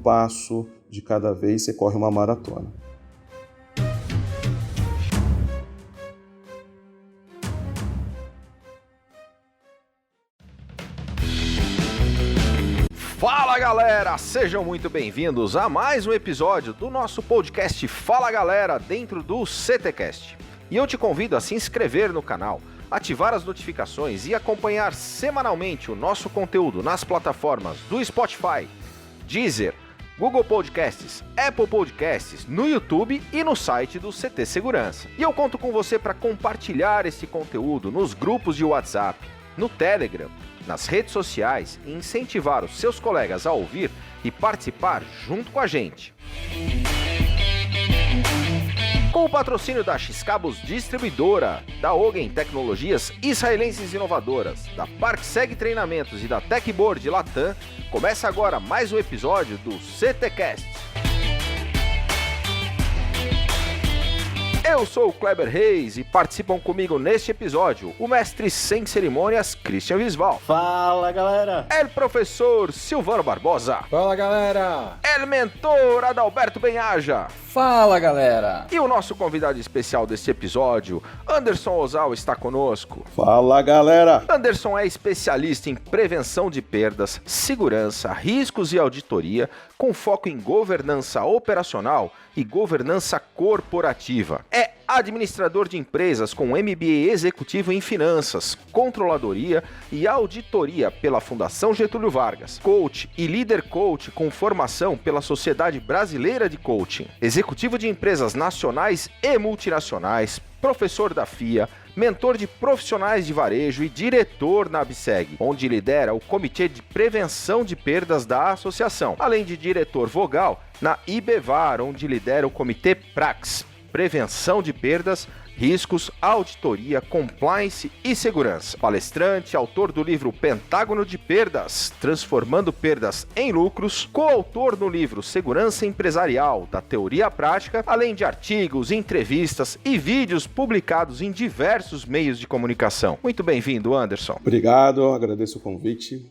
passo de cada vez você corre uma maratona. Fala galera, sejam muito bem-vindos a mais um episódio do nosso podcast Fala Galera dentro do CTcast. E eu te convido a se inscrever no canal, ativar as notificações e acompanhar semanalmente o nosso conteúdo nas plataformas do Spotify, Deezer, Google Podcasts, Apple Podcasts, no YouTube e no site do CT Segurança. E eu conto com você para compartilhar esse conteúdo nos grupos de WhatsApp, no Telegram, nas redes sociais e incentivar os seus colegas a ouvir e participar junto com a gente. Com o patrocínio da X-Cabos Distribuidora, da Ogen Tecnologias Israelenses Inovadoras, da ParkSeg Treinamentos e da Techboard Latam, começa agora mais um episódio do CTcast. Eu sou o Kleber Reis e participam comigo neste episódio o mestre sem cerimônias Christian Visval. Fala galera! El professor Silvano Barbosa. Fala galera! El mentor Adalberto Benhaja. Fala galera! E o nosso convidado especial deste episódio, Anderson Ozal, está conosco. Fala galera! Anderson é especialista em prevenção de perdas, segurança, riscos e auditoria, com foco em governança operacional e governança corporativa. É administrador de empresas com MBA executivo em finanças, controladoria e auditoria pela Fundação Getúlio Vargas. Coach e líder coach com formação pela Sociedade Brasileira de Coaching. Executivo de empresas nacionais e multinacionais, professor da FIA, mentor de profissionais de varejo e diretor na ABSEG, onde lidera o Comitê de Prevenção de Perdas da Associação, além de diretor vogal na IBEVAR, onde lidera o Comitê PRAX, Prevenção de Perdas, Riscos, Auditoria, Compliance e Segurança. Palestrante, autor do livro Pentágono de Perdas, Transformando Perdas em Lucros, coautor no livro Segurança Empresarial, da Teoria à Prática, além de artigos, entrevistas e vídeos publicados em diversos meios de comunicação. Muito bem-vindo, Anderson. Obrigado, agradeço o convite.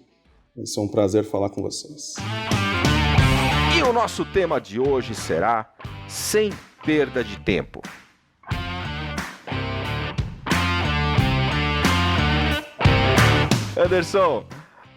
Vai ser um prazer falar com vocês. E o nosso tema de hoje será Sem Perda de Tempo. Anderson,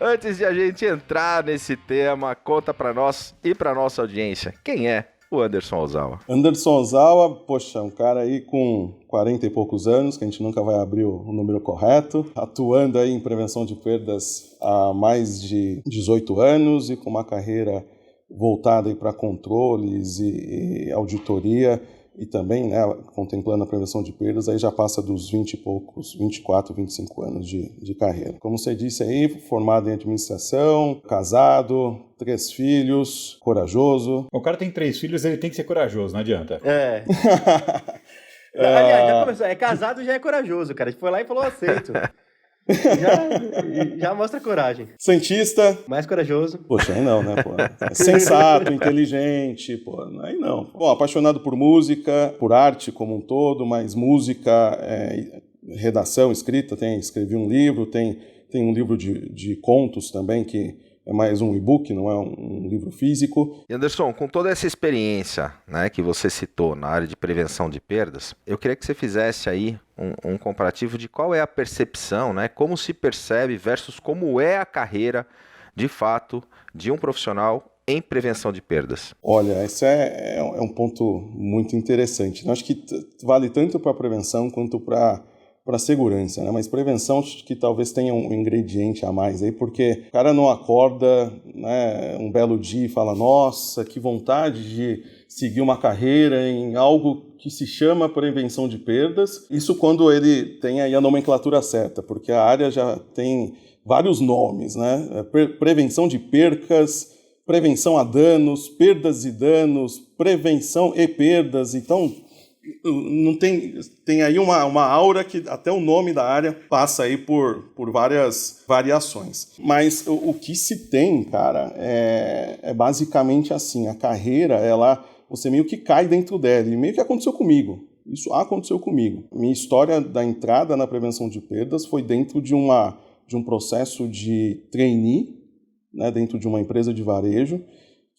antes de a gente entrar nesse tema, conta para nós e para nossa audiência, quem é o Anderson Ozawa? Anderson Ozawa, poxa, um cara aí com 40 e poucos anos, que a gente nunca vai abrir o número correto, atuando aí em prevenção de perdas há mais de 18 anos e com uma carreira voltada aí para controles e auditoria e também, né, contemplando a prevenção de perdas, aí já passa dos 20 e poucos, 24, 25 anos de carreira. Como você disse aí, formado em administração, casado, 3 filhos, corajoso. O cara tem 3 filhos, ele tem que ser corajoso, não adianta. É. Aliás, já começou. É casado, já é corajoso, cara. A gente foi lá e falou aceito. Já mostra coragem. Santista. Mais corajoso. Poxa, aí não, né, pô? É sensato, inteligente, pô, aí não. Bom, apaixonado por música, por arte como um todo, mas música, redação, escrita, escrevi um livro, tem um livro de contos também, que é mais um e-book, não é um livro físico. E Anderson, com toda essa experiência, né, que você citou na área de prevenção de perdas, eu queria que você fizesse aí um comparativo de qual é a percepção, né, como se percebe versus como é a carreira, de fato, de um profissional em prevenção de perdas. Olha, esse é um ponto muito interessante. Eu acho que vale tanto para a prevenção quanto para segurança, né? Mas prevenção acho que talvez tenha um ingrediente a mais aí, porque o cara não acorda, né, um belo dia e fala, nossa, que vontade de seguir uma carreira em algo que se chama prevenção de perdas. Isso quando ele tem aí a nomenclatura certa, porque a área já tem vários nomes, né? Prevenção de percas, prevenção a danos, perdas e danos, prevenção e perdas. Então, não tem aí uma aura que até o nome da área passa aí por várias variações. Mas o que se tem, cara, é basicamente assim, a carreira, você meio que cai dentro dela, e meio que aconteceu comigo. Isso aconteceu comigo. Minha história da entrada na prevenção de perdas foi dentro de um processo de trainee, né, dentro de uma empresa de varejo,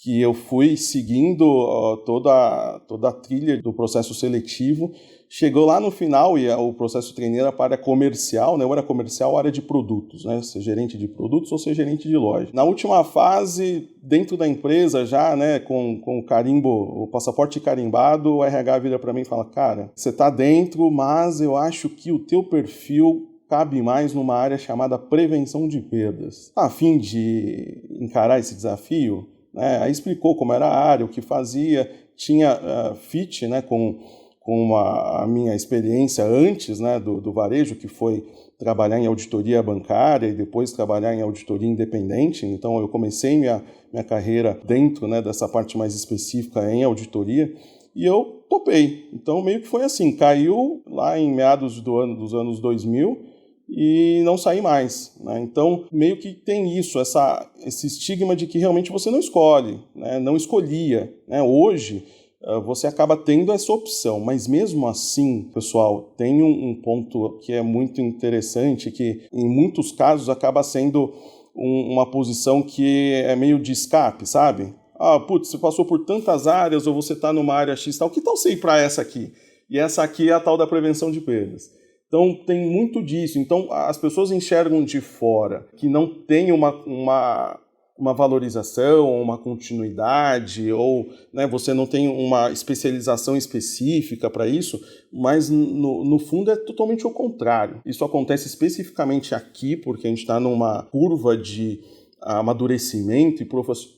que eu fui seguindo toda a trilha do processo seletivo. Chegou lá no final, e o processo trainee era para a área comercial, né? Eu era comercial, área de produtos, né? Ser gerente de produtos ou ser gerente de loja. Na última fase, dentro da empresa já, né, com o carimbo, o passaporte carimbado, o RH vira para mim e fala, cara, você está dentro, mas eu acho que o teu perfil cabe mais numa área chamada prevenção de perdas. Tá a fim de encarar esse desafio? Né? Aí explicou como era a área, o que fazia, tinha fit, né, com a minha experiência antes, né, do varejo, que foi trabalhar em auditoria bancária e depois trabalhar em auditoria independente. Então eu comecei minha carreira dentro, né, dessa parte mais específica em auditoria e eu topei. Então meio que foi assim, caiu lá em meados dos anos 2000 e não saí mais, né? Então meio que tem isso, esse estigma de que realmente você não escolhe, né? Não escolhia, né? Hoje você acaba tendo essa opção, mas mesmo assim, pessoal, tem um ponto que é muito interessante, que em muitos casos acaba sendo uma posição que é meio de escape, sabe? Você passou por tantas áreas ou você está numa área X tal, que tal você ir para essa aqui? E essa aqui é a tal da prevenção de perdas. Então tem muito disso. Então as pessoas enxergam de fora que não tem uma valorização, uma continuidade, ou, né, você não tem uma especialização específica para isso, mas no fundo é totalmente o contrário. Isso acontece especificamente aqui, porque a gente está numa curva de amadurecimento e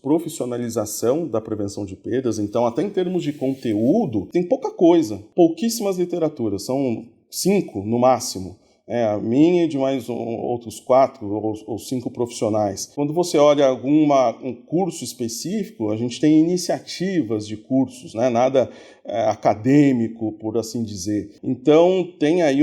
profissionalização da prevenção de perdas. Então, até em termos de conteúdo, tem pouca coisa, pouquíssimas literaturas, são 5 no máximo. A minha e de mais outros 4 ou 5 profissionais. Quando você olha um curso específico, a gente tem iniciativas de cursos, né? Nada acadêmico, por assim dizer. Então, tem aí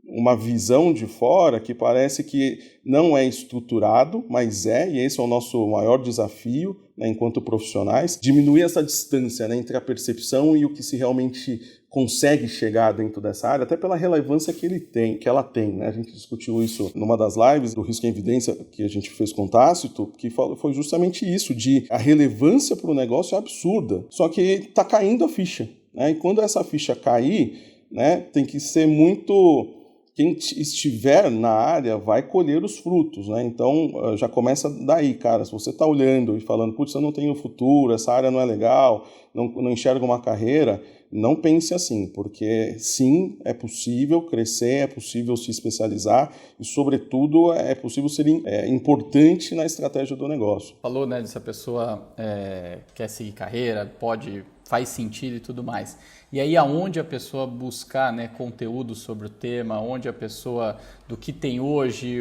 uma visão de fora que parece que não é estruturado, mas e esse é o nosso maior desafio, né, enquanto profissionais, diminuir essa distância, né, entre a percepção e o que se realmente consegue chegar dentro dessa área, até pela relevância que ela tem, né? A gente discutiu isso numa das lives do Risco em Evidência que a gente fez com o Tácito, que foi justamente isso, de a relevância para o negócio é absurda, só que está caindo a ficha, né? E quando essa ficha cair, né, tem que ser muito... Quem estiver na área vai colher os frutos, né? Então já começa daí, cara. Se você está olhando e falando, putz, eu não tenho futuro, essa área não é legal, não enxergo uma carreira, não pense assim, porque sim, é possível crescer, é possível se especializar e, sobretudo, é possível ser importante na estratégia do negócio. Falou, né, dessa pessoa quer seguir carreira, faz sentido e tudo mais. E aí aonde a pessoa buscar, né, conteúdo sobre o tema, onde a pessoa, do que tem hoje,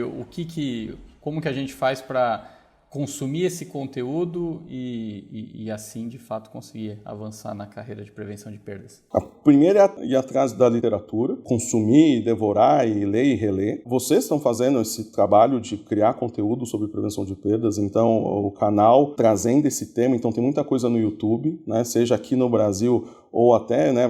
como que a gente faz para consumir esse conteúdo e assim, de fato, conseguir avançar na carreira de prevenção de perdas? A primeira é ir atrás da literatura, consumir, devorar e ler e reler. Vocês estão fazendo esse trabalho de criar conteúdo sobre prevenção de perdas, então o canal trazendo esse tema, então tem muita coisa no YouTube, né, seja aqui no Brasil ou até, né,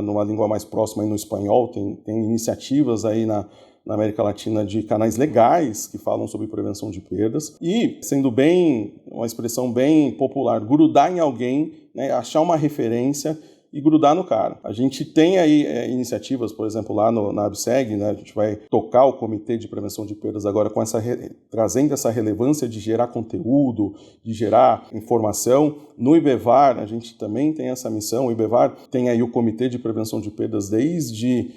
numa língua mais próxima aí no espanhol, tem iniciativas aí na América Latina de canais legais que falam sobre prevenção de perdas e, sendo uma expressão bem popular, grudar em alguém, né, achar uma referência e grudar no cara. A gente tem aí iniciativas, por exemplo, lá na ABSEG, né, a gente vai tocar o Comitê de Prevenção de Perdas agora com trazendo essa relevância de gerar conteúdo, de gerar informação. No IBEVAR, a gente também tem essa missão. O IBEVAR tem aí o Comitê de Prevenção de Perdas desde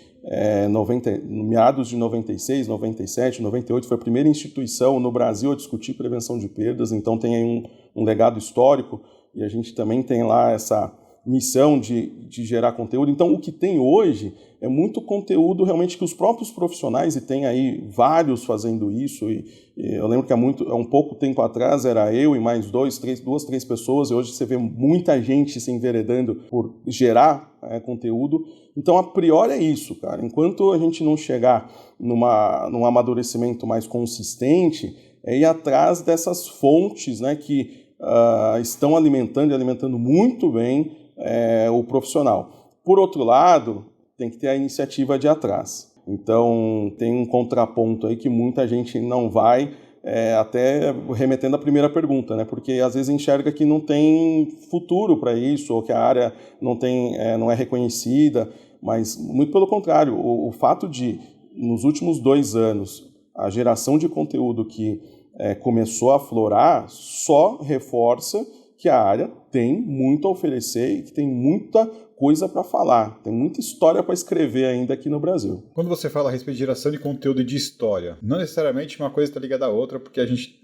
meados de 96, 97, 98, foi a primeira instituição no Brasil a discutir prevenção de perdas, então tem aí um legado histórico e a gente também tem lá essa missão de gerar conteúdo. Então, o que tem hoje é muito conteúdo realmente que os próprios profissionais, e tem aí vários fazendo isso, e eu lembro que há um pouco tempo atrás era eu e mais duas, três pessoas, e hoje você vê muita gente se enveredando por gerar conteúdo. Então, a priori é isso, cara. Enquanto a gente não chegar num amadurecimento mais consistente, é ir atrás dessas fontes, né, que estão alimentando muito bem o profissional. Por outro lado, tem que ter a iniciativa de atrás. Então, tem um contraponto aí que muita gente não vai até remetendo à primeira pergunta, né? Porque às vezes enxerga que não tem futuro para isso, ou que a área não é reconhecida, mas muito pelo contrário, o fato de, nos últimos 2 anos, a geração de conteúdo que começou a aflorar só reforça que a área tem muito a oferecer e que tem muita coisa para falar, tem muita história para escrever ainda aqui no Brasil. Quando você fala a respeito de geração de conteúdo e de história, não necessariamente uma coisa está ligada à outra, porque a gente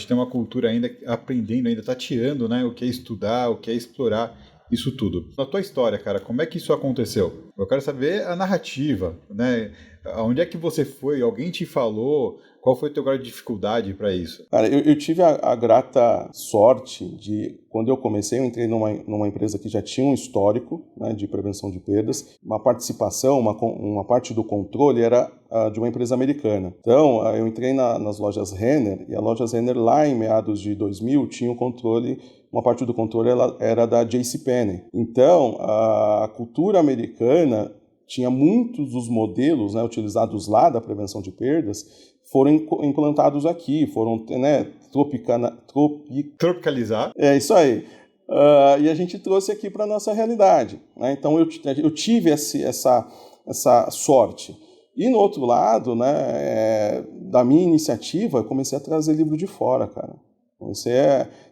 tem uma cultura ainda aprendendo, ainda tateando, né, o que é estudar, o que é explorar isso tudo. Na tua história, cara, como é que isso aconteceu? Eu quero saber a narrativa, né? Onde é que você foi? Alguém te falou? Qual foi o teu grau de dificuldade para isso? Cara, eu tive a grata sorte de, quando eu comecei, eu entrei numa empresa que já tinha um histórico, né, de prevenção de perdas. Uma participação, uma parte do controle era de uma empresa americana. Então, eu entrei nas lojas Renner, e a lojas Renner lá em meados de 2000 tinha o controle. Uma parte do controle era da JCPenney. Então, a cultura americana tinha muitos dos modelos, né, utilizados lá da prevenção de perdas, foram implantados aqui, foram, né, tropicalizar. É isso aí. E a gente trouxe aqui para a nossa realidade, né? Então eu tive essa sorte. E no outro lado, né, da minha iniciativa, eu comecei a trazer livro de fora, cara.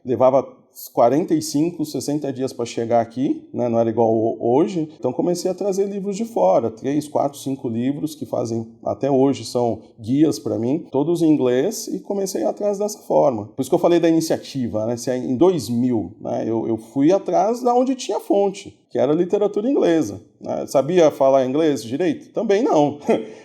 Levava 45, 60 dias para chegar aqui, né? Não era igual hoje. Então comecei a trazer livros de fora, 3, 4, 5 livros que fazem, até hoje, são guias para mim, todos em inglês, e comecei atrás dessa forma. Por isso que eu falei da iniciativa, né? Em 2000, né, eu fui atrás da onde tinha fonte, que era literatura inglesa. Né? Sabia falar inglês direito? Também não.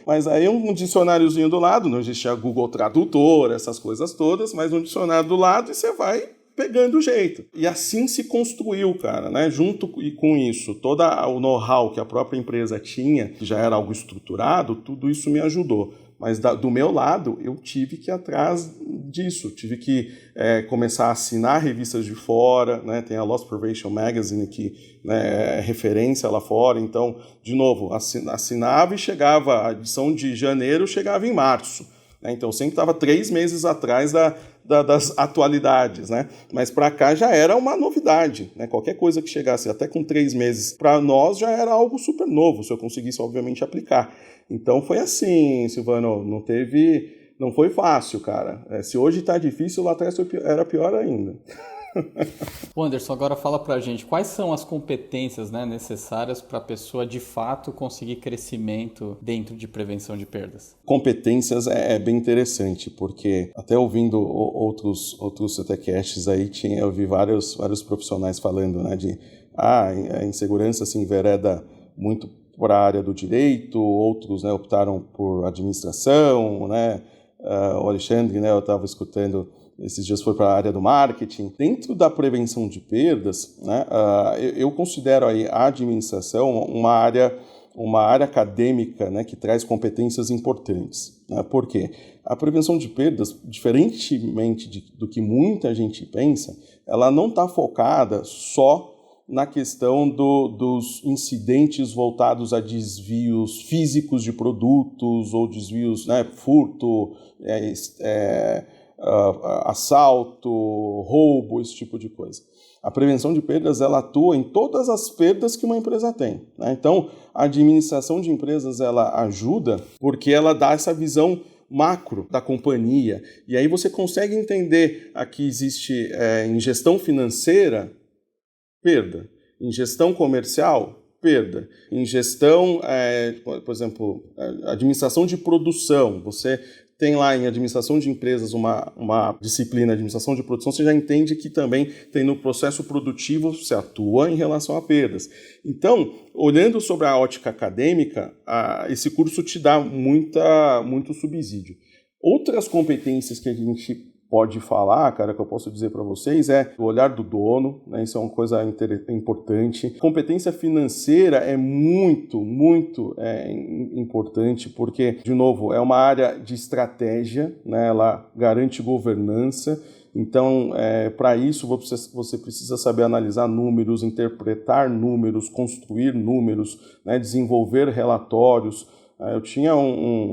Mas aí um dicionáriozinho do lado, não existia Google Tradutor, essas coisas todas, mas um dicionário do lado e você vai pegando o jeito. E assim se construiu, cara, né? Junto com isso, todo o know-how que a própria empresa tinha, que já era algo estruturado, tudo isso me ajudou. Mas do meu lado, eu tive que ir atrás disso, tive que começar a assinar revistas de fora, né? Tem a Loss Prevention Magazine, que, né, é referência lá fora. Então, de novo, assinava e chegava, a edição de janeiro chegava em março. Né? Então, eu sempre estava 3 meses atrás das atualidades, né? Mas para cá já era uma novidade, né? Qualquer coisa que chegasse até com 3 meses, para nós já era algo super novo, se eu conseguisse, obviamente, aplicar. Então foi assim, Silvano, não foi fácil, cara. Se hoje está difícil, lá atrás era pior ainda. Anderson, agora fala pra gente, quais são as competências, né, necessárias para a pessoa de fato conseguir crescimento dentro de prevenção de perdas? Competências é bem interessante, porque até ouvindo outros CTcasts aí, eu vi vários profissionais falando, né, de a insegurança se envereda muito para a área do direito, outros, né, optaram por administração, né, o Alexandre, né, eu estava escutando esses dias, foi para a área do marketing. Dentro da prevenção de perdas, né, eu considero aí a administração uma área acadêmica, né, que traz competências importantes. Né? Por quê? A prevenção de perdas, diferentemente do que muita gente pensa, ela não está focada só na questão dos incidentes voltados a desvios físicos de produtos ou desvios, né, furto, assalto, roubo, esse tipo de coisa. A prevenção de perdas, ela atua em todas as perdas que uma empresa tem. Né? Então, a administração de empresas, ela ajuda porque ela dá essa visão macro da companhia. E aí você consegue entender aqui existe em gestão financeira, perda. Em gestão comercial, perda. Em gestão, por exemplo, administração de produção, você tem lá em administração de empresas uma disciplina de administração de produção, você já entende que também tem no processo produtivo, você atua em relação a perdas. Então, olhando sobre a ótica acadêmica, esse curso te dá muito subsídio. Outras competências que a gente pode falar, cara, que eu posso dizer para vocês, é o olhar do dono, né? Isso é uma coisa importante. Competência financeira é muito importante, porque, de novo, é uma área de estratégia, né? Ela garante governança. Então, para isso, você precisa saber analisar números, interpretar números, construir números, né? Desenvolver relatórios. Eu tinha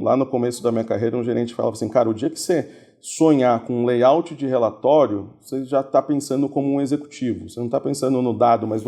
lá no começo da minha carreira, um gerente que falava assim, cara, o dia que você sonhar com um layout de relatório, você já está pensando como um executivo. Você não está pensando no dado, mas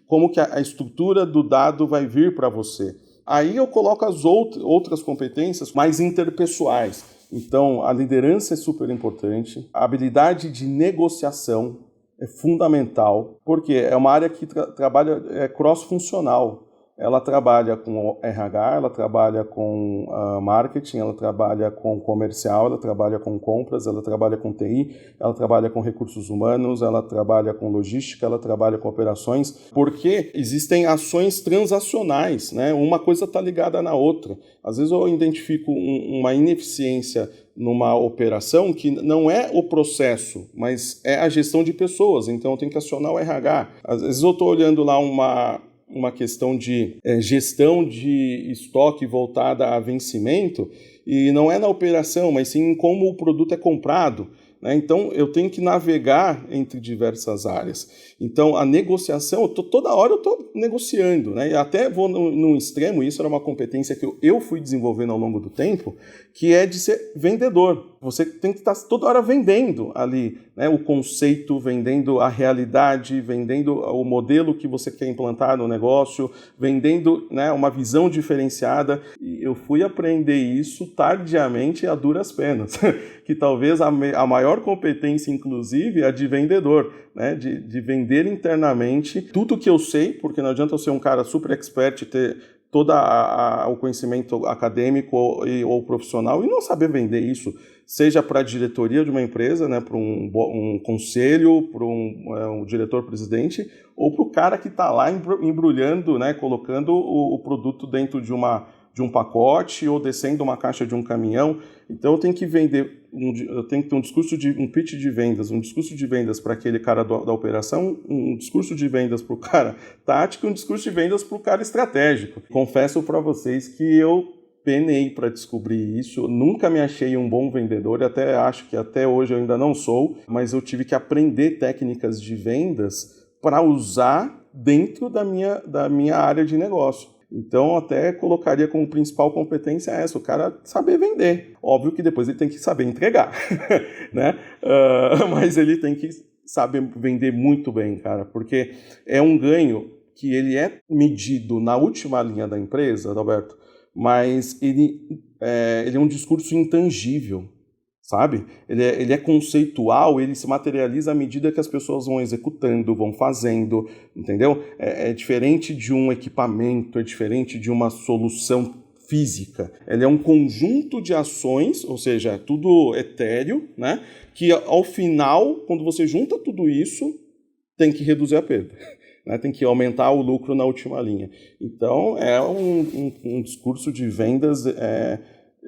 como que a estrutura do dado vai vir para você. Aí eu coloco as outras competências mais interpessoais. Então, a liderança é super importante, a habilidade de negociação é fundamental, porque é uma área que trabalha cross-funcional. Ela trabalha com RH, ela trabalha com marketing, ela trabalha com comercial, ela trabalha com compras, ela trabalha com TI, ela trabalha com recursos humanos, ela trabalha com logística, ela trabalha com operações, porque existem ações transacionais, né? Uma coisa está ligada na outra. Às vezes eu identifico uma ineficiência numa operação que não é o processo, mas é a gestão de pessoas, então eu tenho que acionar o RH. Às vezes eu estou olhando lá uma questão de gestão de estoque voltada a vencimento, e não é na operação, mas sim em como o produto é comprado, né? Então, eu tenho que navegar entre diversas áreas. Então, a negociação, toda hora eu estou negociando, né? E até vou num extremo, isso era uma competência que eu fui desenvolvendo ao longo do tempo, que é de ser vendedor. Você tem que estar toda hora vendendo ali, né? O conceito, vendendo a realidade, vendendo o modelo que você quer implantar no negócio, vendendo, né, uma visão diferenciada. E eu fui aprender isso tardiamente a duras penas, que talvez a maior competência, inclusive, é a de vendedor, né? De vender internamente tudo que eu sei, porque não adianta eu ser um cara super expert e ter todo o conhecimento acadêmico ou profissional e não saber vender isso, seja para a diretoria de uma empresa, né, para um conselho, para um diretor-presidente, ou para o cara que está lá embrulhando, né, colocando o produto dentro de um pacote ou descendo uma caixa de um caminhão. Então eu tenho que vender, eu tenho que ter um pitch de vendas, um discurso de vendas para aquele cara da operação, um discurso de vendas para o cara tático e um discurso de vendas para o cara estratégico. Confesso para vocês que eu penei para descobrir isso, eu nunca me achei um bom vendedor, até acho que até hoje eu ainda não sou, mas eu tive que aprender técnicas de vendas para usar dentro da minha área de negócio. Então, até colocaria como principal competência essa, o cara saber vender. Óbvio que depois ele tem que saber entregar, né? Mas ele tem que saber vender muito bem, cara, porque é um ganho que ele é medido na última linha da empresa, Roberto, mas ele é um discurso intangível, sabe? Ele é conceitual, ele se materializa à medida que as pessoas vão executando, vão fazendo, entendeu? É diferente de um equipamento, é diferente de uma solução física. Ele é um conjunto de ações, ou seja, tudo etéreo, né? Que ao final, quando você junta tudo isso, tem que reduzir a perda. Né? Tem que aumentar o lucro na última linha. Então, é um discurso de vendas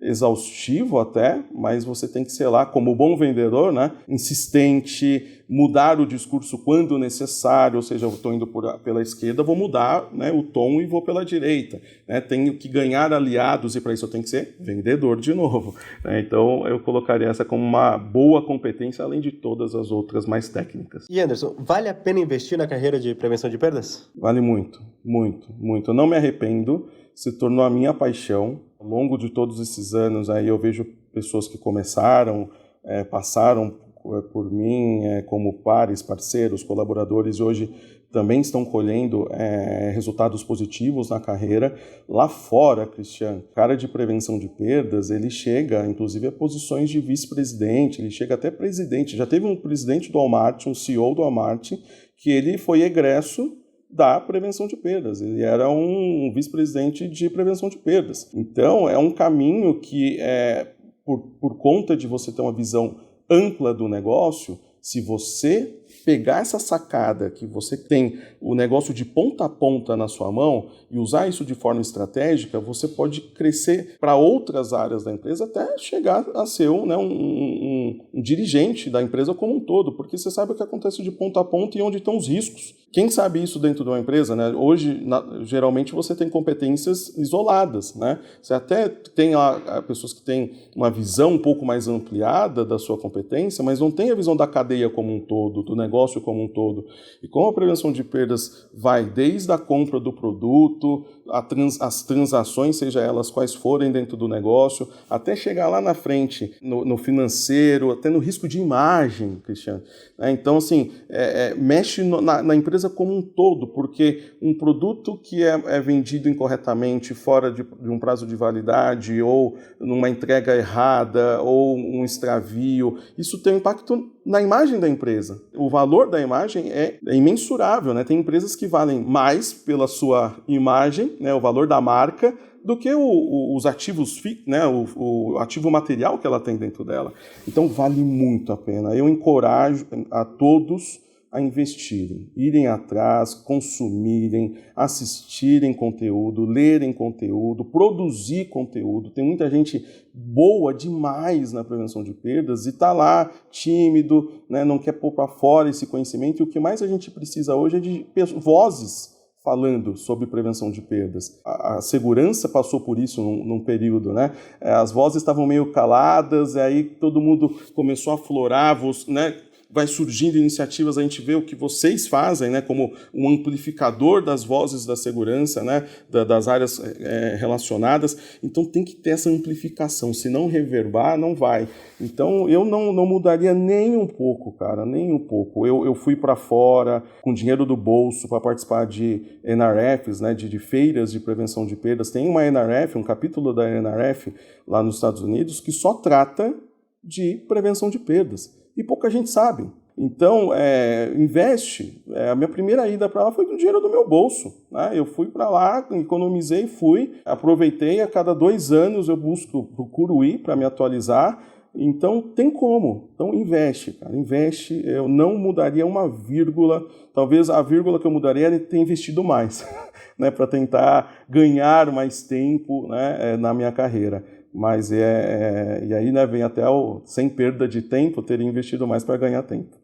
exaustivo até, mas você tem que ser lá, como bom vendedor, né, insistente, mudar o discurso quando necessário, ou seja, eu estou indo pela esquerda, vou mudar, né, o tom e vou pela direita. Né, tenho que ganhar aliados e para isso eu tenho que ser vendedor de novo. Né, então eu colocaria essa como uma boa competência, além de todas as outras mais técnicas. E Anderson, vale a pena investir na carreira de prevenção de perdas? Vale muito, muito, muito. Eu não me arrependo, se tornou a minha paixão. Ao longo de todos esses anos, aí eu vejo pessoas que começaram, passaram por mim como pares, parceiros, colaboradores, e hoje também estão colhendo resultados positivos na carreira. Lá fora, Cristiano, cara de prevenção de perdas, ele chega, inclusive, a posições de vice-presidente, ele chega até presidente. Já teve um presidente do Walmart, um CEO do Walmart, que ele foi egresso da prevenção de perdas. Ele era um vice-presidente de prevenção de perdas. Então, é um caminho que, por conta de você ter uma visão ampla do negócio, se você pegar essa sacada que você tem o negócio de ponta a ponta na sua mão e usar isso de forma estratégica, você pode crescer para outras áreas da empresa até chegar a ser um dirigente da empresa como um todo, porque você sabe o que acontece de ponta a ponta e onde estão os riscos. Quem sabe isso dentro de uma empresa, né? Hoje, geralmente, você tem competências isoladas, né? Você até tem pessoas que têm uma visão um pouco mais ampliada da sua competência, mas não tem a visão da cadeia como um todo, do negócio como um todo. E como a prevenção de perdas vai desde a compra do produto, as transações, seja elas quais forem dentro do negócio, até chegar lá na frente, no financeiro, até no risco de imagem, Cristiano. Então, assim, mexe na empresa como um todo, porque um produto que é vendido incorretamente, fora de um prazo de validade, ou numa entrega errada, ou um extravio, isso tem um impacto na imagem da empresa. O valor da imagem é imensurável, né? Tem empresas que valem mais pela sua imagem, né, o valor da marca, do que os ativos, né, o ativo material que ela tem dentro dela. Então vale muito a pena. Eu encorajo a todos a investirem, irem atrás, consumirem, assistirem conteúdo, lerem conteúdo, produzir conteúdo. Tem muita gente boa demais na prevenção de perdas e está lá tímido, né, não quer pôr para fora esse conhecimento. E o que mais a gente precisa hoje é de vozes falando sobre prevenção de perdas. A segurança passou por isso num período, né? As vozes estavam meio caladas, aí todo mundo começou a aflorar, né? Vai surgindo iniciativas, a gente vê o que vocês fazem, né, como um amplificador das vozes da segurança, né, das áreas relacionadas. Então tem que ter essa amplificação, se não reverbar, não vai. Então eu não mudaria nem um pouco, cara, nem um pouco. Eu fui para fora com dinheiro do bolso para participar de NRFs, né, de feiras de prevenção de perdas. Tem uma NRF, um capítulo da NRF lá nos Estados Unidos que só trata de prevenção de perdas. E pouca gente sabe. Então, investe. A minha primeira ida para lá foi com o dinheiro do meu bolso, né? Eu fui para lá, economizei, fui, aproveitei. A cada 2 anos eu procuro ir para me atualizar. Então, tem como. Então, investe, cara. Investe. Eu não mudaria uma vírgula. Talvez a vírgula que eu mudaria é ter investido mais, né? Para tentar ganhar mais tempo, né? Na minha carreira. Mas e aí, né, vem até sem perda de tempo, ter investido mais para ganhar tempo.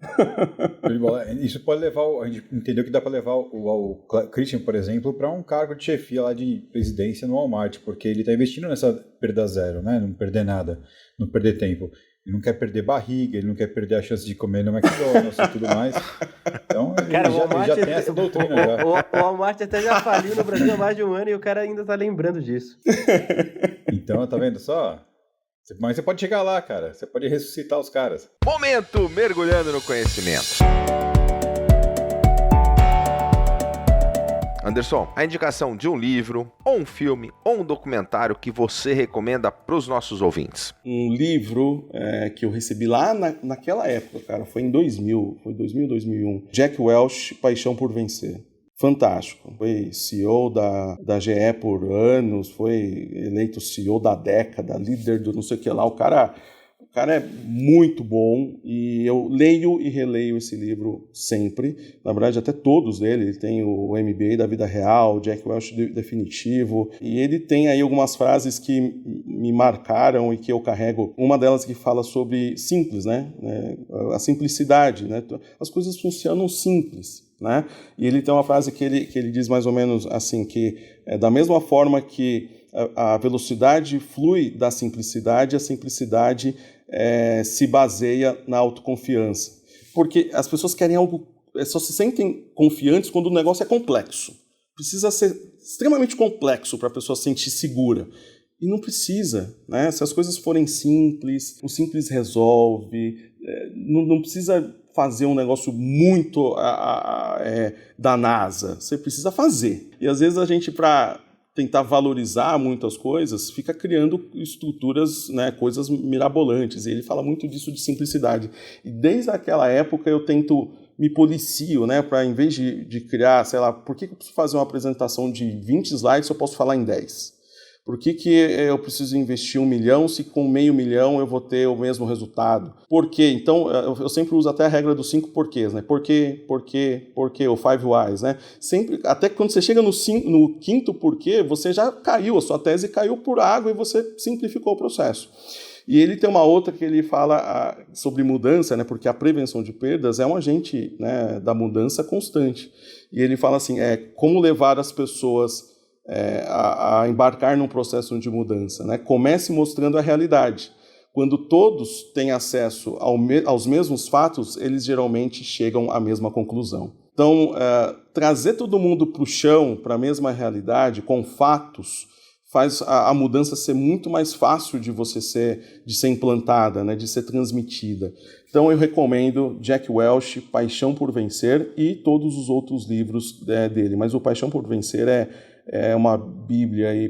Isso pode levar, a gente entendeu que dá para levar o Christian, por exemplo, para um cargo de chefia lá de presidência no Walmart, porque ele está investindo nessa perda zero, né, não perder nada, não perder tempo. Ele não quer perder barriga, ele não quer perder a chance de comer no McDonald's e tudo mais. Então, cara, ele já tem essa doutrina. Já. O Walmart até já faliu no Brasil há mais de um ano e o cara ainda tá lembrando disso. Então, tá vendo só? Mas você pode chegar lá, cara. Você pode ressuscitar os caras. Momento mergulhando no conhecimento. Anderson, a indicação de um livro, ou um filme, ou um documentário que você recomenda para os nossos ouvintes? Um livro que eu recebi lá naquela época, cara, foi em 2000, 2001. Jack Welch, Paixão por Vencer. Fantástico. Foi CEO da GE por anos, foi eleito CEO da década, líder do não sei o que lá. O cara é muito bom e eu leio e releio esse livro sempre. Na verdade, até todos dele. Ele tem o MBA da vida real, o Jack Welch definitivo. E ele tem aí algumas frases que me marcaram e que eu carrego. Uma delas que fala sobre simples, né? A simplicidade, né? As coisas funcionam simples, né? E ele tem uma frase que ele diz mais ou menos assim, que da mesma forma que a velocidade flui da simplicidade, a simplicidade se baseia na autoconfiança. Porque as pessoas querem algo, só se sentem confiantes quando o negócio é complexo. Precisa ser extremamente complexo para a pessoa se sentir segura. E não precisa, né? Se as coisas forem simples, o simples resolve, não precisa fazer um negócio muito da NASA. Você precisa fazer. E às vezes a gente, para tentar valorizar muitas coisas, fica criando estruturas, né, coisas mirabolantes. E ele fala muito disso de simplicidade. E desde aquela época eu tento, me policio, né, para em vez de criar, sei lá, por que eu preciso fazer uma apresentação de 20 slides se eu posso falar em 10? Por que eu preciso investir 1 milhão se com meio milhão eu vou ter o mesmo resultado? Por quê? Então, eu sempre uso até a regra dos 5 porquês, né? Por quê, o 5 whys, né? Sempre, até quando você chega no 5º porquê, você já caiu, a sua tese caiu por água e você simplificou o processo. E ele tem uma outra que ele fala sobre mudança, né? Porque a prevenção de perdas é um agente, né, da mudança constante. E ele fala assim, como levar as pessoas a embarcar num processo de mudança, né? Comece mostrando a realidade. Quando todos têm acesso aos mesmos fatos, eles geralmente chegam à mesma conclusão. Então, trazer todo mundo para o chão, para a mesma realidade, com fatos, faz a mudança ser muito mais fácil de ser implantada, né, de ser transmitida. Então eu recomendo Jack Welch, Paixão por Vencer, e todos os outros livros dele. Mas o Paixão por Vencer é uma bíblia aí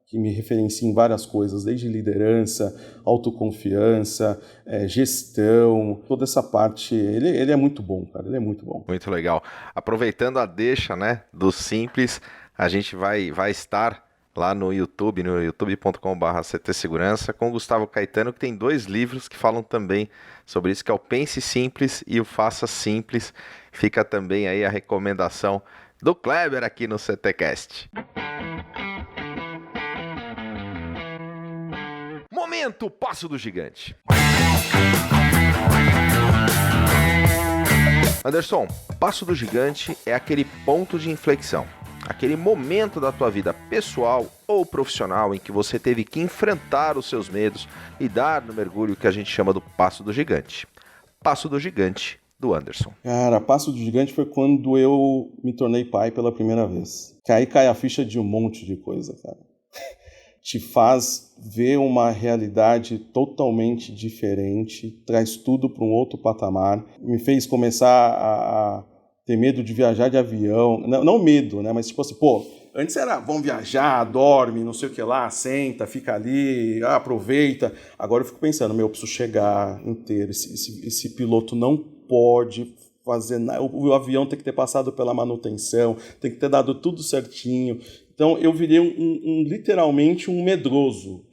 que me referencia em várias coisas, desde liderança, autoconfiança, gestão, toda essa parte. Ele é muito bom, cara, ele é muito bom. Muito legal. Aproveitando a deixa, né, do Simples, a gente vai estar lá no YouTube, no youtube.com/CT Segurança, com o Gustavo Caetano, que tem 2 livros que falam também sobre isso, que é o Pense Simples e o Faça Simples. Fica também aí a recomendação do Kleber aqui no CTcast. Momento Passo do Gigante. Anderson, Passo do Gigante é aquele ponto de inflexão, aquele momento da tua vida pessoal ou profissional em que você teve que enfrentar os seus medos e dar no mergulho que a gente chama do Passo do Gigante. Passo do Gigante, do Anderson. Cara, Passo do Gigante foi quando eu me tornei pai pela primeira vez. Que aí cai a ficha de um monte de coisa, cara. Te faz ver uma realidade totalmente diferente, traz tudo para um outro patamar. Me fez começar a ter medo de viajar de avião. Não medo, né? Mas tipo assim, antes era, vamos viajar, dorme, não sei o que lá, senta, fica ali, aproveita. Agora eu fico pensando, eu preciso chegar inteiro. Esse piloto não pode fazer nada. O avião tem que ter passado pela manutenção, tem que ter dado tudo certinho. Então eu virei literalmente um medroso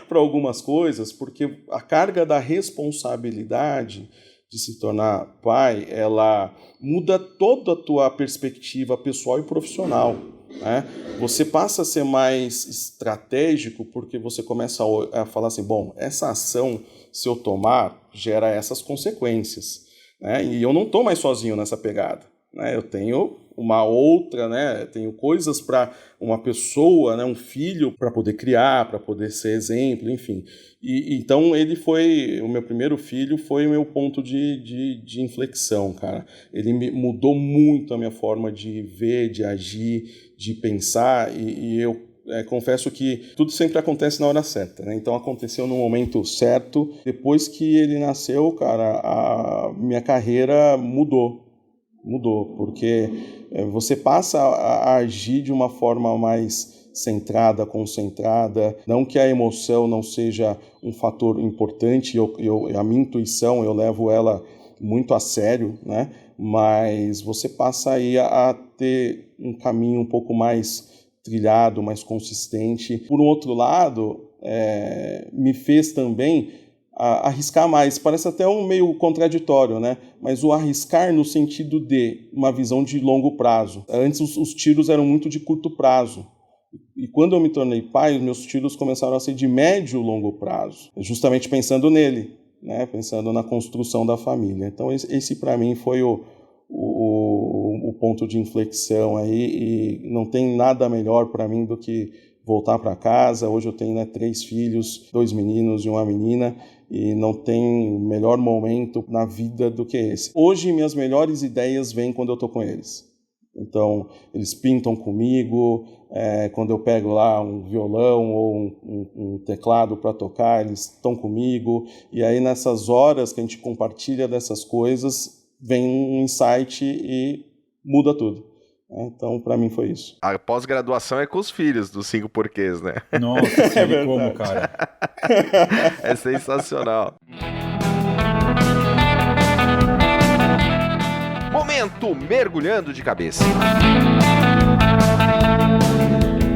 para algumas coisas, porque a carga da responsabilidade de se tornar pai, ela muda toda a tua perspectiva pessoal e profissional, né? Você passa a ser mais estratégico porque você começa a falar assim, essa ação, se eu tomar, gera essas consequências, né? E eu não estou mais sozinho nessa pegada, né? Eu tenho uma outra, né? Tenho coisas para uma pessoa, né? Um filho para poder criar, para poder ser exemplo, enfim. Então o meu primeiro filho foi o meu ponto de inflexão, cara. Ele mudou muito a minha forma de ver, de agir, de pensar, e eu confesso que tudo sempre acontece na hora certa, né? Então aconteceu no momento certo. Depois que ele nasceu, cara, a minha carreira mudou, porque você passa a agir de uma forma mais centrada, concentrada. Não que a emoção não seja um fator importante, a minha intuição, eu levo ela muito a sério, né? Mas você passa aí a ter um caminho um pouco mais trilhado, mais consistente. Por um outro lado, me fez também arriscar mais. Parece até um meio contraditório, né? Mas o arriscar no sentido de uma visão de longo prazo. Antes os tiros eram muito de curto prazo. E quando eu me tornei pai, os meus tiros começaram a ser de médio e longo prazo. Justamente pensando nele, né? Pensando na construção da família. Então esse para mim foi o ponto de inflexão aí, e não tem nada melhor para mim do que voltar para casa. Hoje eu tenho 3 filhos, 2 meninos e uma menina, e não tem melhor momento na vida do que esse. Hoje minhas melhores ideias vêm quando eu estou com eles. Então eles pintam comigo, quando eu pego lá um violão ou um teclado para tocar, eles estão comigo, e aí nessas horas que a gente compartilha dessas coisas, vem um insight e muda tudo. Então, para mim foi isso. A pós-graduação é com os filhos dos 5 porquês, né? Nossa, sei como, cara. É sensacional. Momento mergulhando de cabeça.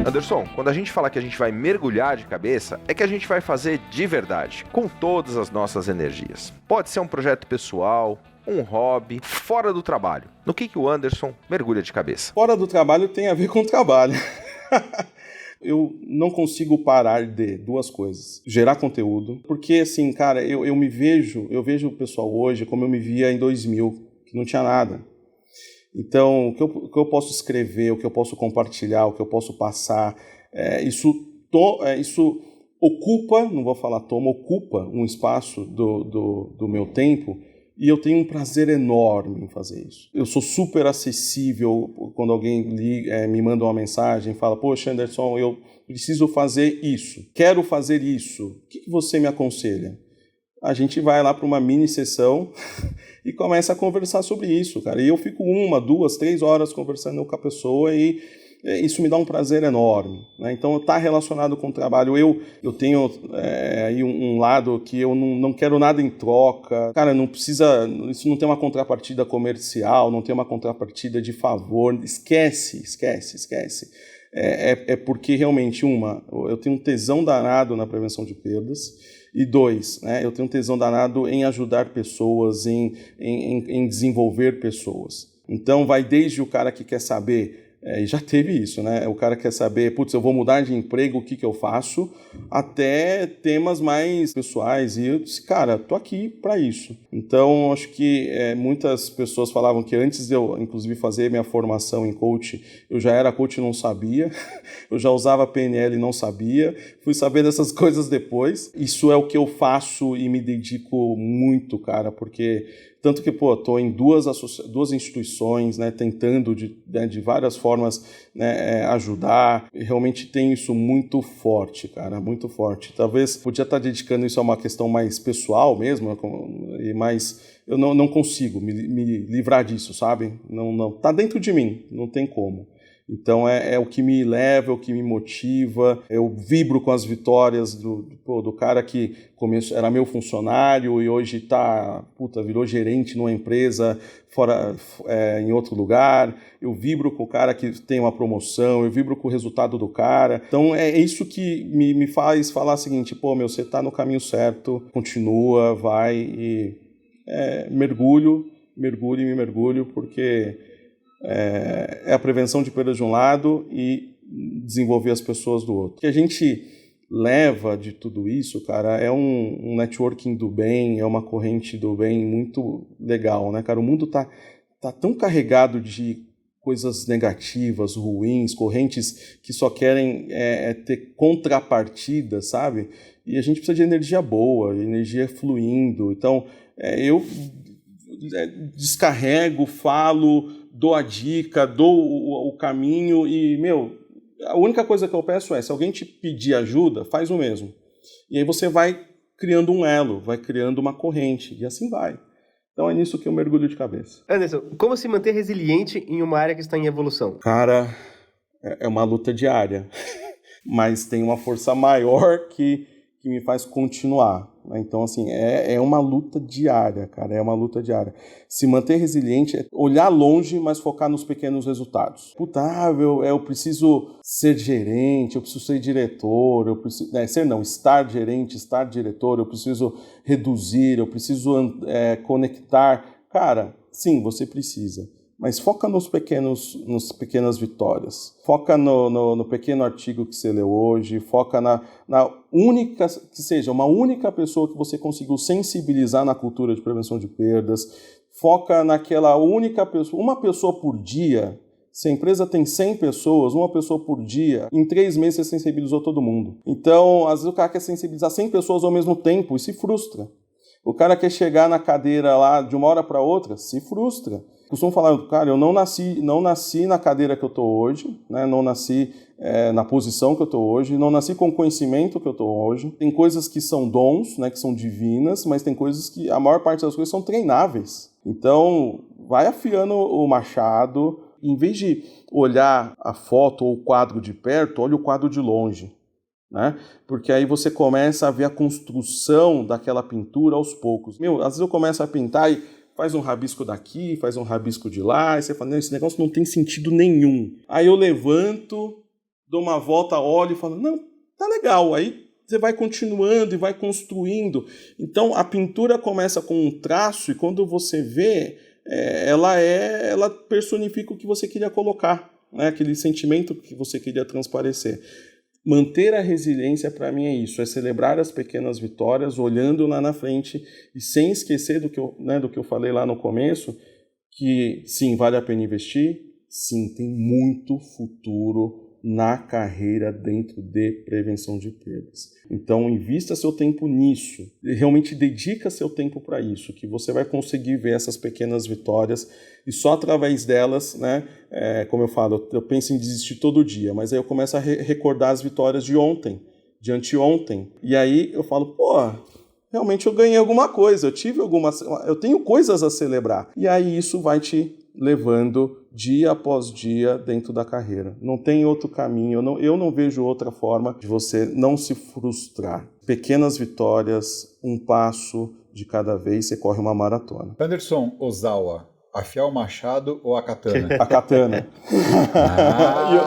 Anderson, quando a gente fala que a gente vai mergulhar de cabeça, é que a gente vai fazer de verdade, com todas as nossas energias. Pode ser um projeto pessoal, um hobby, fora do trabalho. No que o Anderson mergulha de cabeça? Fora do trabalho tem a ver com o trabalho. Eu não consigo parar de 2 coisas. Gerar conteúdo, porque assim, cara, eu vejo o pessoal hoje como eu me via em 2000, que não tinha nada. Então, o que eu posso escrever, o que eu posso compartilhar, o que eu posso passar, isso ocupa, não vou falar toma, ocupa um espaço do meu tempo. E eu tenho um prazer enorme em fazer isso. Eu sou super acessível quando alguém me manda uma mensagem e fala, poxa, Anderson, eu preciso fazer isso, quero fazer isso, o que você me aconselha? A gente vai lá para uma mini sessão e começa a conversar sobre isso, cara. E eu fico 1, 2, 3 horas conversando com a pessoa e isso me dá um prazer enorme, né? Então, está relacionado com o trabalho. Eu tenho aí um lado que eu não quero nada em troca. Cara, não precisa... Isso não tem uma contrapartida comercial, não tem uma contrapartida de favor. Esquece. É porque, realmente, eu tenho um tesão danado na prevenção de perdas. E 2, né, eu tenho um tesão danado em ajudar pessoas, em desenvolver pessoas. Então, vai desde o cara que quer saber... e já teve isso, né? O cara quer saber, putz, eu vou mudar de emprego, o que eu faço? Até temas mais pessoais. E eu disse, cara, tô aqui para isso. Então, acho que muitas pessoas falavam que antes de eu, inclusive, fazer minha formação em coach, eu já era coach e não sabia. Eu já usava PNL e não sabia. Fui saber dessas coisas depois. Isso é o que eu faço e me dedico muito, cara, porque... Tanto que, estou em duas instituições, né, tentando de várias formas, né, ajudar. E realmente tem isso muito forte, cara, muito forte. Talvez podia estar dedicando isso a uma questão mais pessoal mesmo, mas eu não consigo me livrar disso, sabe? Não, tá dentro de mim, não tem como. Então é o que me leva, é o que me motiva. Eu vibro com as vitórias do cara que era meu funcionário e hoje virou gerente numa empresa em outro lugar. Eu vibro com o cara que tem uma promoção, eu vibro com o resultado do cara. Então é isso que me faz falar o seguinte, você tá no caminho certo, continua, vai e mergulho, porque... é a prevenção de perdas de um lado e desenvolver as pessoas do outro. O que a gente leva de tudo isso, cara, é um networking do bem, é uma corrente do bem muito legal, né, cara? O mundo tá tão carregado de coisas negativas, ruins, correntes que só querem ter contrapartida, sabe? E a gente precisa de energia boa, energia fluindo. Então, eu descarrego, falo... dou a dica, dou o caminho e, a única coisa que eu peço se alguém te pedir ajuda, faz o mesmo. E aí você vai criando um elo, vai criando uma corrente, e assim vai. Então é nisso que eu mergulho de cabeça. Anderson, como se manter resiliente em uma área que está em evolução? Cara, é uma luta diária, mas tem uma força maior que me faz continuar. Então, assim, é uma luta diária, cara, é uma luta diária. Se manter resiliente é olhar longe, mas focar nos pequenos resultados. Eu preciso ser gerente, eu preciso ser diretor, eu preciso... estar gerente, estar diretor, eu preciso reduzir, eu preciso conectar. Cara, sim, você precisa. Mas foca nas pequenas vitórias. Foca no pequeno artigo que você leu hoje. Foca na única, que seja uma única pessoa que você conseguiu sensibilizar na cultura de prevenção de perdas. Foca naquela única pessoa, uma pessoa por dia. Se a empresa tem 100 pessoas, uma pessoa por dia, em 3 meses você sensibilizou todo mundo. Então, às vezes o cara quer sensibilizar 100 pessoas ao mesmo tempo e se frustra. O cara quer chegar na cadeira lá de uma hora para outra, se frustra. Costumo falar, cara, eu não nasci na cadeira que eu estou hoje, né? Não nasci na posição que eu estou hoje, não nasci com o conhecimento que eu estou hoje. Tem coisas que são dons, né, que são divinas, mas tem coisas que a maior parte das coisas são treináveis. Então, vai afiando o machado. Em vez de olhar a foto ou o quadro de perto, olha o quadro de longe. Né? Porque aí você começa a ver a construção daquela pintura aos poucos. Às vezes eu começo a pintar e faz um rabisco daqui, faz um rabisco de lá, e você fala, esse negócio não tem sentido nenhum. Aí eu levanto, dou uma volta, olho e falo, não, tá legal. Aí você vai continuando e vai construindo. Então a pintura começa com um traço e quando você vê, ela personifica o que você queria colocar, né? Aquele sentimento que você queria transparecer. Manter a resiliência, para mim, é isso, é celebrar as pequenas vitórias, olhando lá na frente e sem esquecer do que eu falei lá no começo, que sim, vale a pena investir, sim, tem muito futuro na carreira dentro de prevenção de perdas. Então, invista seu tempo nisso, realmente dedica seu tempo para isso, que você vai conseguir ver essas pequenas vitórias e só através delas, né, como eu falo, eu penso em desistir todo dia, mas aí eu começo a recordar as vitórias de ontem, de anteontem, e aí eu falo, realmente eu ganhei alguma coisa, eu tenho coisas a celebrar, e aí isso vai te levando dia após dia dentro da carreira. Não tem outro caminho, eu não vejo outra forma de você não se frustrar. Pequenas vitórias, um passo de cada vez, você corre uma maratona. Anderson Ozawa, afiar o machado ou a katana? A katana.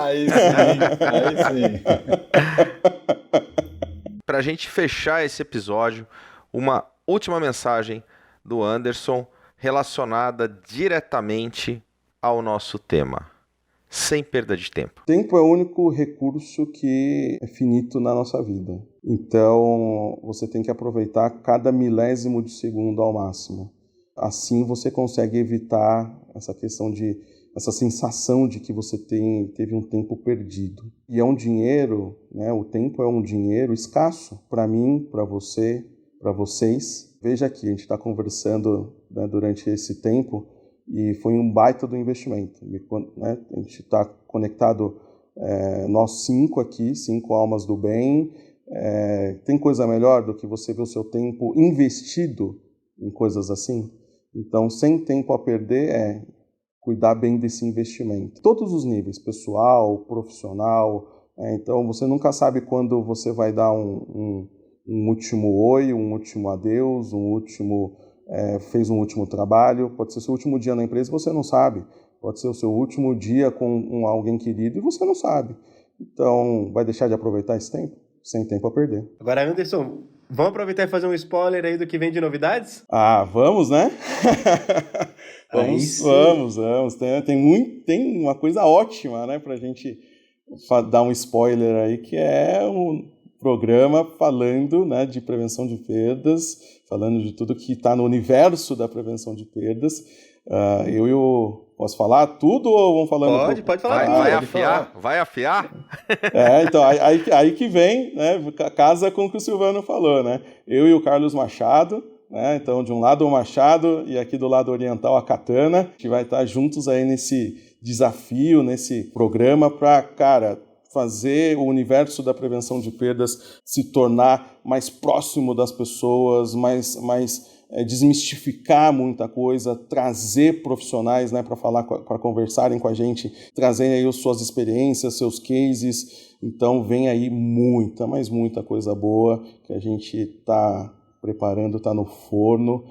Aí sim. Pra gente fechar esse episódio, uma última mensagem do Anderson relacionada diretamente ao nosso tema, sem perda de tempo. Tempo é o único recurso que é finito na nossa vida. Então, você tem que aproveitar cada milésimo de segundo ao máximo. Assim, você consegue evitar essa sensação de que você teve um tempo perdido. E é um dinheiro, né? O tempo é um dinheiro escasso para mim, para você, para vocês. Veja aqui, a gente está conversando, né, durante esse tempo e foi um baita do investimento. Né? A gente está conectado, nós 5 aqui, 5 almas do bem. Tem coisa melhor do que você ver o seu tempo investido em coisas assim? Então, sem tempo a perder, cuidar bem desse investimento. Todos os níveis, pessoal, profissional. Então, você nunca sabe quando você vai dar um último oi, um último adeus, fez um último trabalho. Pode ser o seu último dia na empresa e você não sabe. Pode ser o seu último dia com alguém querido e você não sabe. Então, vai deixar de aproveitar esse tempo? Sem tempo a perder. Agora, Anderson, vamos aproveitar e fazer um spoiler aí do que vem de novidades? Vamos, né? Vamos. Tem uma coisa ótima, né, pra gente dar um spoiler aí, que é um programa falando, né, de prevenção de perdas, falando de tudo que está no universo da prevenção de perdas. Posso falar tudo ou vamos falando? Pode falar. Vai afiar? Então, aí que vem, né, casa com o que o Silvano falou, né? Eu e o Carlos Machado, né? Então, de um lado o Machado e aqui do lado oriental a katana. A gente vai estar juntos aí nesse desafio, nesse programa para, fazer o universo da prevenção de perdas se tornar mais próximo das pessoas, mais desmistificar muita coisa, trazer profissionais, né, para falar, para conversarem com a gente, trazerem aí as suas experiências, seus cases. Então vem aí muita coisa boa que a gente está preparando, está no forno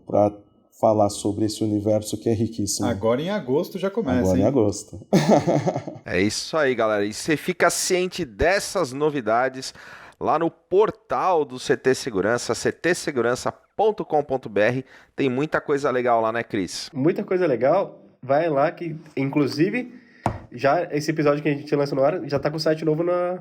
para falar sobre esse universo que é riquíssimo. Agora em agosto já começa. Agora em agosto. É isso aí, galera. E você fica ciente dessas novidades lá no portal do CT Segurança, ctsegurança.com.br. Tem muita coisa legal lá, né, Cris? Muita coisa legal. Vai lá que, inclusive, já esse episódio que a gente lança no ar já está com o site novo na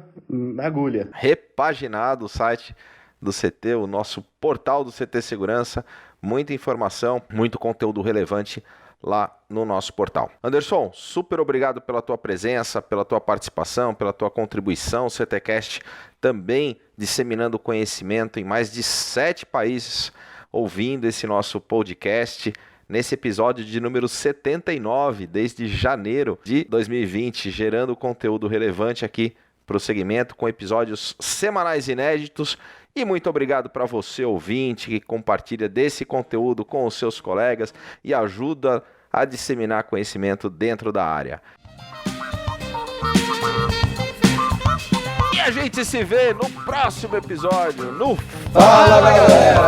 agulha. Repaginado o site do CT, o nosso portal do CT Segurança. Muita informação, muito conteúdo relevante lá no nosso portal. Anderson, super obrigado pela tua presença, pela tua participação, pela tua contribuição. O CTcast também disseminando conhecimento em mais de 7 países, ouvindo esse nosso podcast. Nesse episódio de número 79, desde janeiro de 2020, gerando conteúdo relevante aqui para o segmento, com episódios semanais inéditos. E muito obrigado para você, ouvinte, que compartilha desse conteúdo com os seus colegas e ajuda a disseminar conhecimento dentro da área. E a gente se vê no próximo episódio, no Fala, galera!